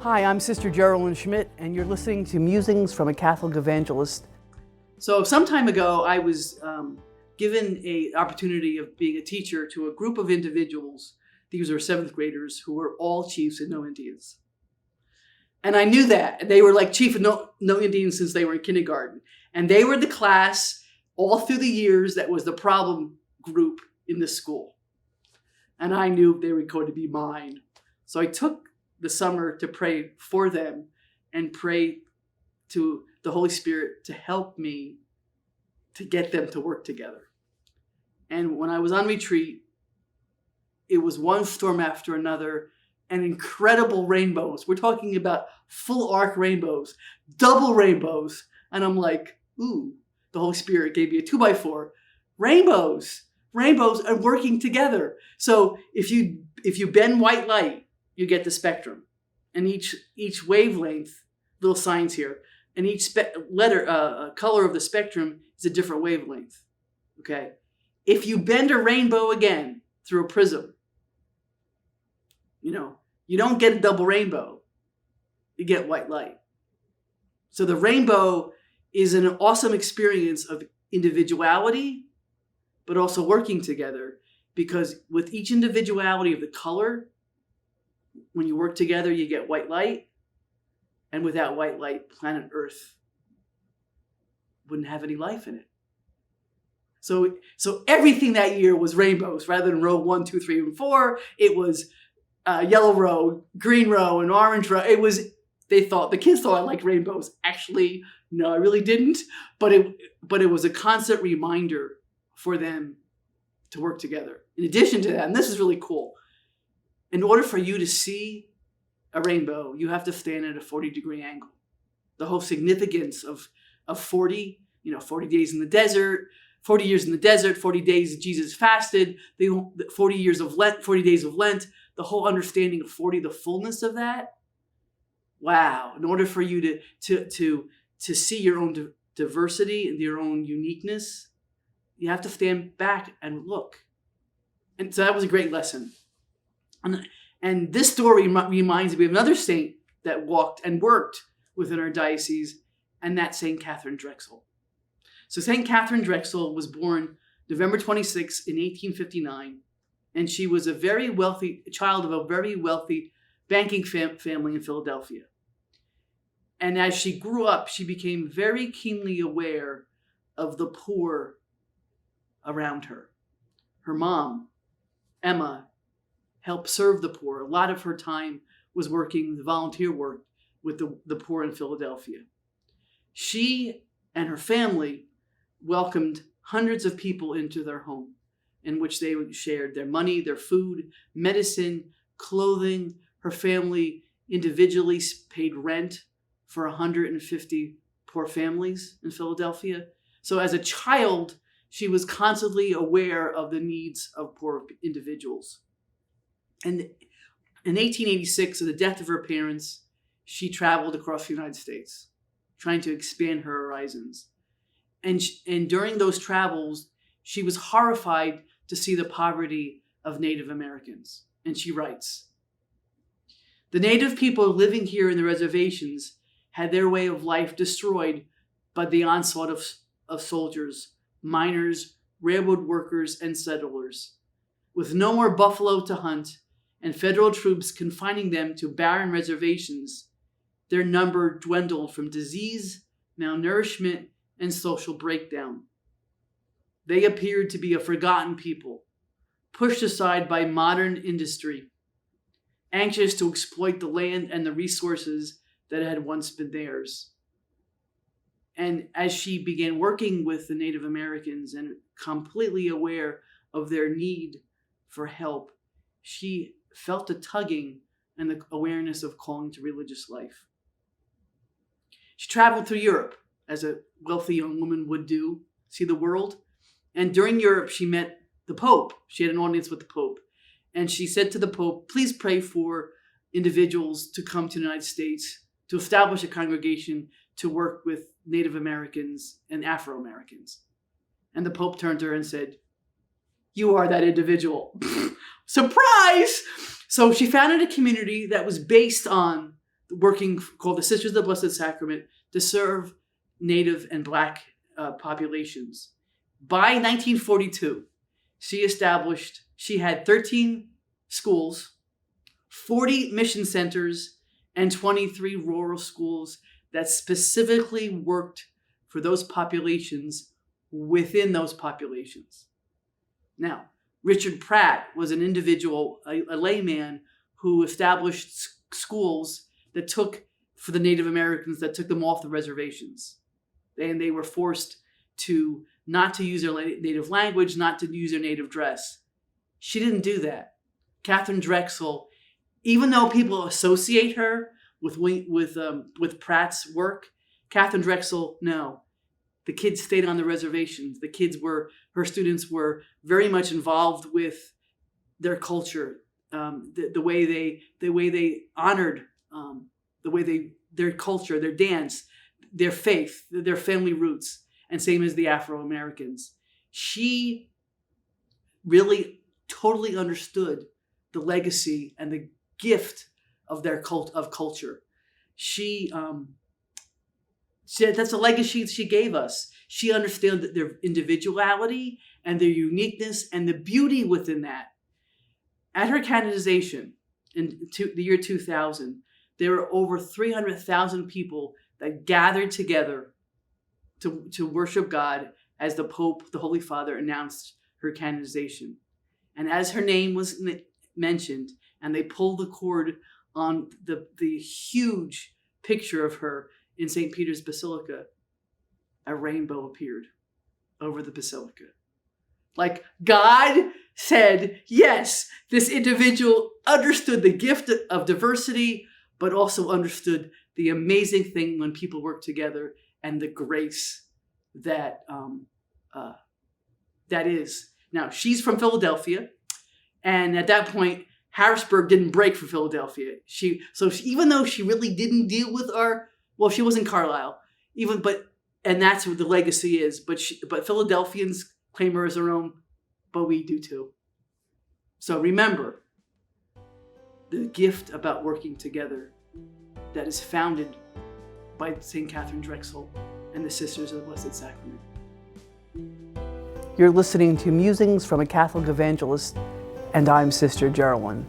Hi, I'm Sister Geralyn Schmidt, and you're listening to Musings from a Catholic Evangelist. So some time ago, I was given an opportunity of being a teacher to a group of individuals. These are seventh graders who were all chiefs and no Indians. And I knew that. They were like chief and no Indians since they were in kindergarten. And they were the class all through the years that was the problem group in the school. And I knew they were going to be mine. So I took the summer to pray for them and pray to the Holy Spirit to help me to get them to work together. And when I was on retreat, it was one storm after another and incredible rainbows. We're talking about full arc rainbows, double rainbows. And I'm like, ooh, the Holy Spirit gave me a 2x4. Rainbows are working together. So if you bend white light, you get the spectrum. And each wavelength, little signs here, and each color of the spectrum is a different wavelength. Okay? If you bend a rainbow again through a prism, you don't get a double rainbow. You get white light. So the rainbow is an awesome experience of individuality, but also working together, because with each individuality of the color, when you work together, you get white light. And without white light, planet Earth wouldn't have any life in it. So everything that year was rainbows. Rather than row 1, 2, 3, and 4, it was yellow row, green row, and orange row. The kids thought I liked rainbows. Actually, no, I really didn't. But it was a constant reminder for them to work together. In addition to that, and this is really cool, in order for you to see a rainbow, you have to stand at a 40-degree angle. The whole significance of 40, 40 days in the desert, 40 years in the desert, 40 days Jesus fasted, the 40 years of Lent, 40 days of Lent, the whole understanding of 40, the fullness of that. Wow. In order for you to see your own diversity and your own uniqueness, you have to stand back and look. And so that was a great lesson. And this story reminds me of another saint that walked and worked within our diocese, and that's St. Katharine Drexel. So St. Katharine Drexel was born November 26 in 1859, and she was a child of a very wealthy banking family in Philadelphia. And as she grew up, she became very keenly aware of the poor around her. Her mom, Emma, helped serve the poor. A lot of her time was working volunteer work with the poor in Philadelphia. She and her family welcomed hundreds of people into their home, in which they shared their money, their food, medicine, clothing. Her family individually paid rent for 150 poor families in Philadelphia. So as a child, she was constantly aware of the needs of poor individuals. And in 1886, at the death of her parents, she traveled across the United States, trying to expand her horizons. And during those travels, she was horrified to see the poverty of Native Americans. And she writes, "The Native people living here in the reservations had their way of life destroyed by the onslaught of soldiers, miners, railroad workers, and settlers. With no more buffalo to hunt, and federal troops confining them to barren reservations, their number dwindled from disease, malnourishment, and social breakdown. They appeared to be a forgotten people, pushed aside by modern industry, anxious to exploit the land and the resources that had once been theirs." And as she began working with the Native Americans and completely aware of their need for help, she felt a tugging and the awareness of calling to religious life. She traveled through Europe, as a wealthy young woman would do, see the world. And during Europe, she met the Pope. She had an audience with the Pope. And she said to the Pope, "Please pray for individuals to come to the United States, to establish a congregation to work with Native Americans and Afro-Americans." And the Pope turned to her and said, "You are that individual." Surprise! So she founded a community that was based on working called the Sisters of the Blessed Sacrament to serve Native and Black populations. By 1942, she had 13 schools, 40 mission centers, and 23 rural schools that specifically worked for those populations within those populations. Now, Richard Pratt was an individual, a layman, who established schools that for the Native Americans, that took them off the reservations. And they were forced not to use their native language, not to use their native dress. She didn't do that. Katharine Drexel, even though people associate her with Pratt's work, Katharine Drexel, no. The kids stayed on the reservations. Her students were very much involved with their culture, the way they honored, their culture, their dance, their faith, their family roots, and same as the Afro-Americans. She really totally understood the legacy and the gift of their culture. That's a legacy she gave us. She understood their individuality and their uniqueness and the beauty within that. At her canonization in the year 2000, there were over 300,000 people that gathered together to worship God as the Pope, the Holy Father, announced her canonization. And as her name was mentioned, and they pulled the cord on the huge picture of her in St. Peter's Basilica, a rainbow appeared over the basilica. Like God said, yes, this individual understood the gift of diversity, but also understood the amazing thing when people work together and the grace that is. Now, she's from Philadelphia, and at that point, Harrisburg didn't break for Philadelphia. Even though she really didn't deal with she was in Carlisle, and that's what the legacy is. But Philadelphians claim her as their own, but we do too. So remember the gift about working together that is founded by St. Katharine Drexel and the Sisters of the Blessed Sacrament. You're listening to Musings from a Catholic Evangelist, and I'm Sister Geralyn.